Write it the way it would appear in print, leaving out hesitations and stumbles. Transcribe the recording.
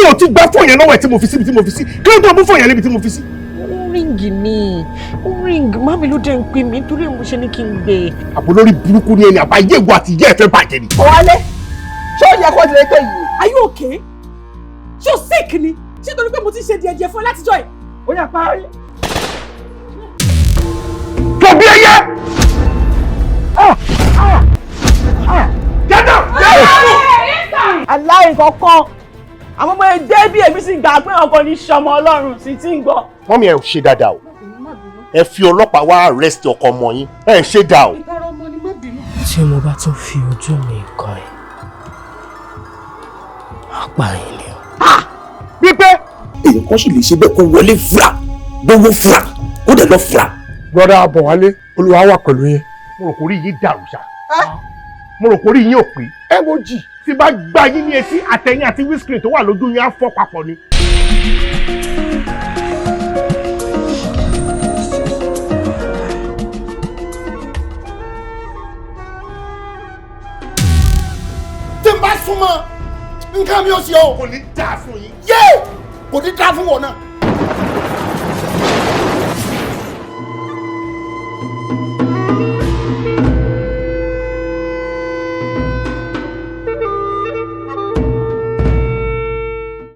mi ò ti gbà fún yẹn lọ́wọ́ ẹ̀ tí mo fi sí ibi tí mo fi sí kí ló tó mú fún yẹn níbi tí mo fi sí. Ríǹgì ni ríǹgì mami ló dé ń pè mí nítorí mo ṣe ní kí n gbé. àbò lórí burúkú ni ẹni àbáyé ìwọ àti ìyá ẹ fẹ́ bàjẹ́ ni. Ọ̀wálé ṣé ó yẹ kó ti lè tó yìí. Are you okay? Ṣé o sick ni? Ṣé torí pé mo ti ṣe díẹ̀ fún ẹ látijọ́ ẹ̀? Ó yá parí. Tòbí ẹyẹ. Get down. Aláì kankan àwọn ọmọ ẹgbẹ́ bí èmi sì gbà pé ọkọ ní sọmọ Ọlọ́run sì ti ń gbọ́. Mọ́mí ẹ ò ṣe dáadáa o ẹ fi ọlọ́pàá wá arrest ọkọ ọmọ yín ẹ ń ṣe dáa o. Tí mo bá tún fi ojú mi kàn ẹ́ apá yín ni o. Wípé èyí kan sì lè ṣe bẹ́ẹ̀ kó wọlé fúra gbówó fúra kó dẹ̀ lọ fúra. Brother Abọ̀wálé Olúwa wà pẹ̀lú yín. Mo rò kórí yín dàrú ṣá. Mo rò kórí yín ò pé. Ẹ wo jì tí bá gbá yín ní etí àtẹ̀yìn àti wíṣkìrì tó wà lójú yín á fọ́ papọ̀ ni. tí n bá súnmọ́ nǹkan mi ò ṣe o. Kò ní dáa fún yín. yé kò ní dáa fún wọn náà.